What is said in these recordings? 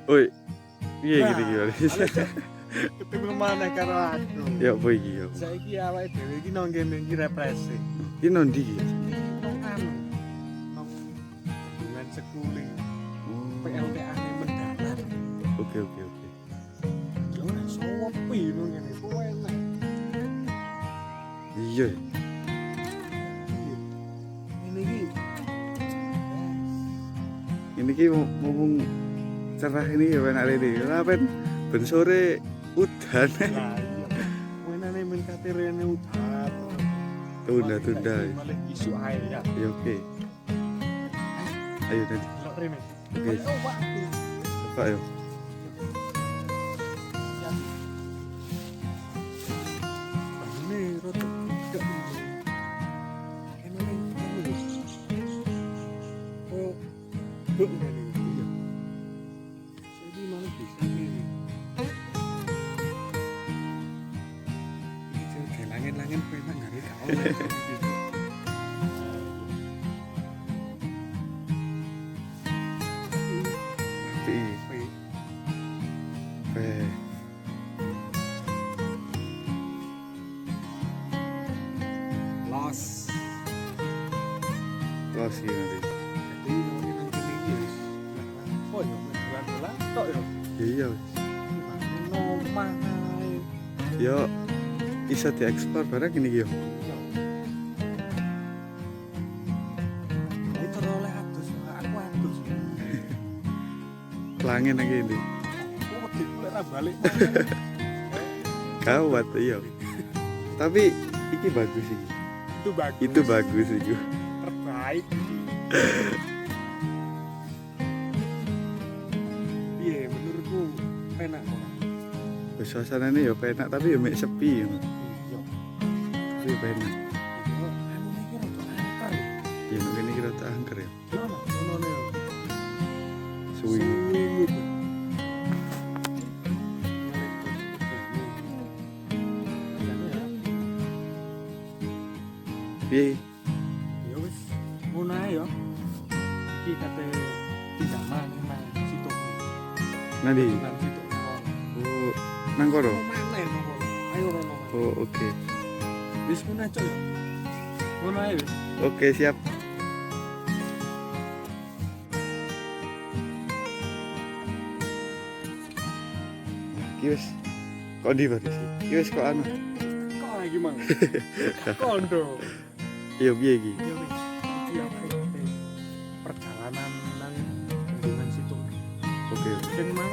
Woi, piye gini gimana? Ketemu maneh karo aku. Ya apa iki ya? Saiki awake dhewe iki nang kene iki represi. Iki nondi iki? Nang anu. Nang hubungan sekuling. PLTA-ne mendalam. Oke. Yo ora sopi nang kene ku enak. Iya. Ini ki mumpung cerah ini ya enak ini. Kenapa ben sore udan? Lah iya. Wenane men kate rene udan. Tunda. Malah isu ae ya. Ya oke. Ayo nanti. Delok rene. Oke. Coba ayo. Ini rada gak emane oh buk ngene iya. Jadi malah bisa ngene. Iki langit-langit penak gare gak oleh. Los nanti. Jadi nang kene iki wis oh yo bulan tok yo. Iya. Nomah ae. Yo bisa diekspor barang ini yo. Itu oleh atus, aku atus. Pelangin lagi ini. Aku wedi ora balik. Kawat iya. Tapi iki bagus iki. Itu bagus. Itu bagus iki. Terbaik. Iya, menurutku penak kok. Suasananya ya penak tapi ya mek sepi ya. Iya. Tapi penak. Anu iki rada angker. Ya mungkin iki rada angker ya. Yo ono ne. Suwi. Piye? Ya wis, ngono ae yo. Iki kate pinjaman nang situ. Nanti. Nang situ. Oh, nang kono. Maneh nang kono. Ayo rono. Oh, oke. Wis ngono aja yo. Ngono ae wis. Oke, siap. Iki wis kok ndi baris iki? Iki wis kok anu. Kok lagi mang. Kondo. Iya piye iki? Ya wis. Iki apa iki? Perjalanan nang bendungan situ. Oke. Sing mang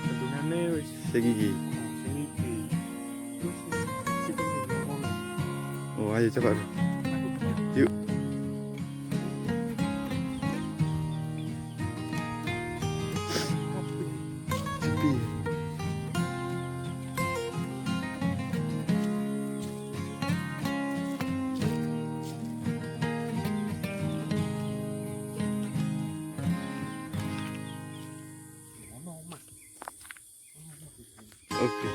bendungane wis Sing iki. sing iki. Terus situ ngomong. Oh, ayo coba. Yuk. Sepi. Oke.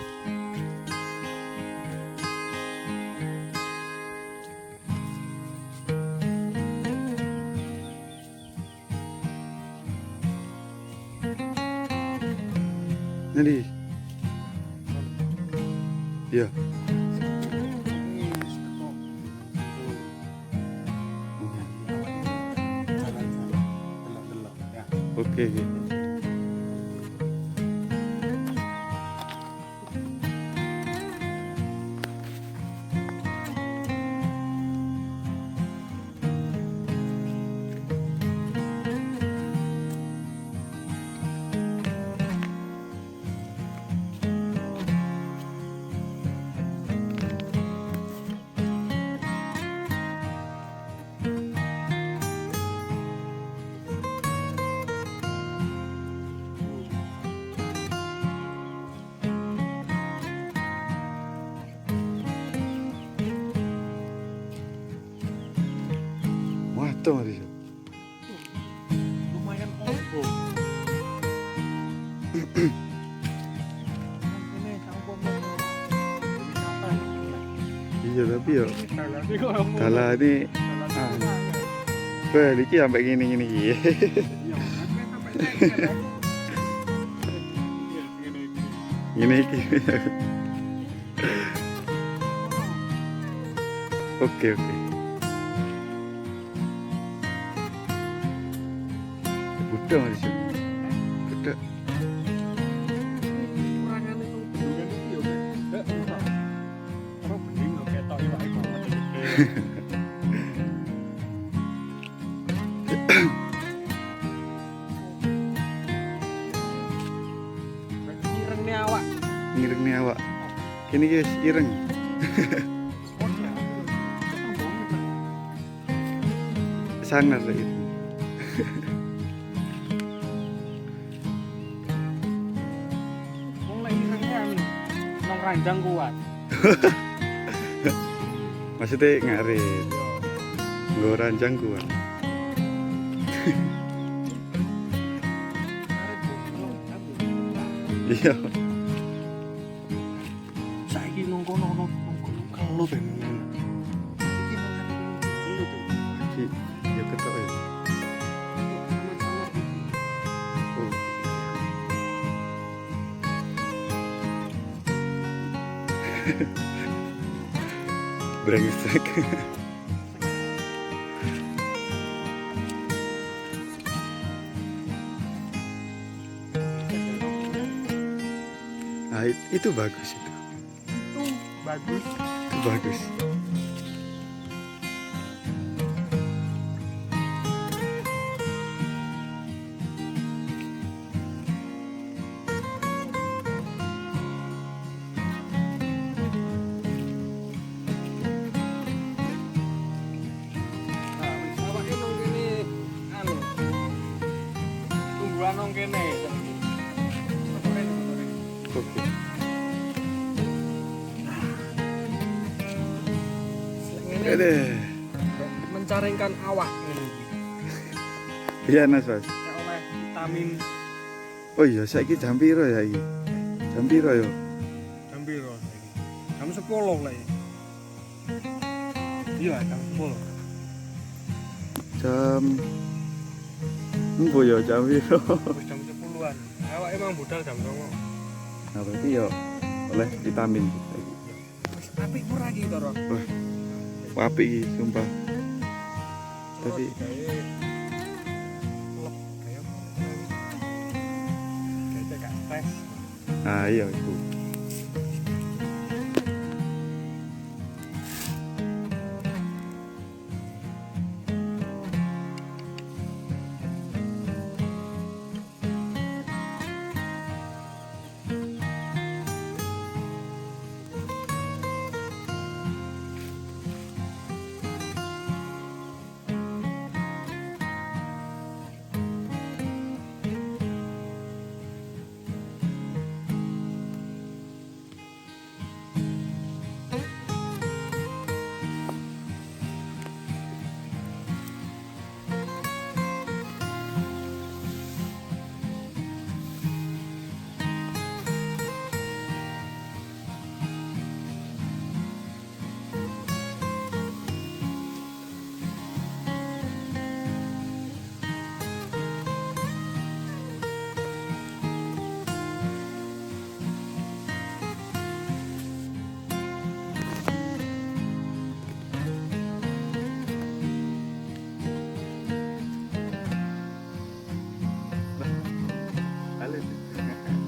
Nanti. Iya. Oke. Waduh, Maris. Lumayan opo. Iya tapi ya dalah ini bel iki sampai gini iki. Ngene iki. Oke. Budak Mas. Budak. Kurangane kok bendungan iki yo. Ora bening kok ketok iwake banget gede. Ireng awak. Ngiring awak. Kene iki wis ireng. Sangar lah itu. Wong lek ireng kan nang ranjang kuat. Maksudnya ngarit. Nggo ranjang kuat. Iya. Saiki nang kono kelut ben. Iki mangan kelut. Iki ya ketok ya. Sama-sama Oh. Brengsek. Nah, itu bagus itu. bagus. Itu bagus. Nah, wis awake nang kene anu. Tumbuhan nang kene. Oke. Ada. Mencaringkan awak ngene iki. Iya Mas. Nek oleh vitamin Oh iya, saiki jam piro ya iki? Jam piro yo? jam piro saiki? Jam 10 lah ya. Iya, jam 10. Jam Empo yo jam piro? Wis jam 10-an. Awak emang budal jam 09. Nah, berarti yo oleh vitamin. Wis apik ora iki to, Ron? Apik iki sumpah. Tapi ah iya iku.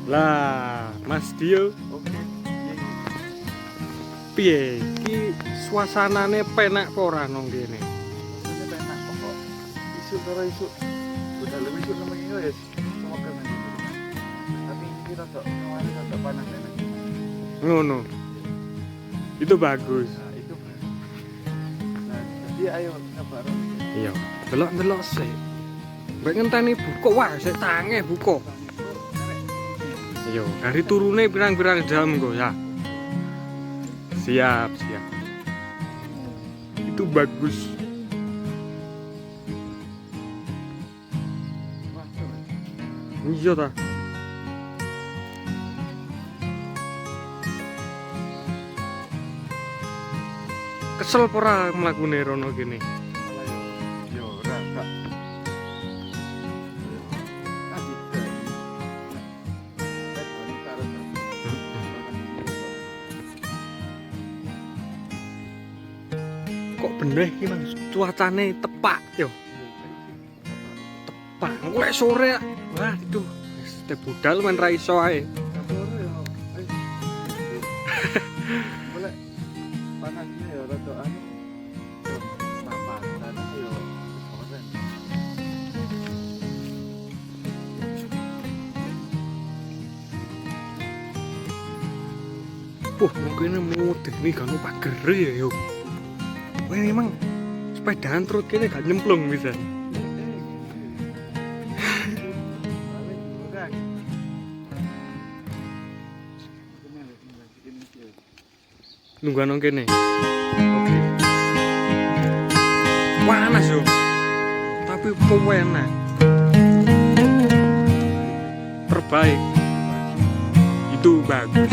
Lah, Mas Dio, Oke. piye? Iki suasanane penak apa ora nang kene? Maksudnya penak pokok isu karo isu. Udah lebih isu namanya ya sama kan gitu. Tapi kita kok kemarin agak panas enak. Ngono. Itu bagus. Nah, itu. Nah, jadi ayo kita bareng. Iya, delok-delok sik. Mbak ngenteni buka wae sik tange buka. Yo, dari turune pirang-pirang jam kok ya. Siap. Itu bagus. Iya ta. Kesel ora mlakune rono kene. Yo, ora kak. kok bener iki Mang cuacane tepak yo. Tepak. Engko lek sore wah itu wis te budal men ra iso ae. Boleh panasnya ya rada anu. Papan tanah yo sore. Wah, mungkin mudik nih kan pager ya yo. Wah, ini emang sepedaan terus kene gak nyemplung bisa. Nungguan nang kene. Oke. Panas yo. Tapi pewenak. Terbaik. Itu bagus.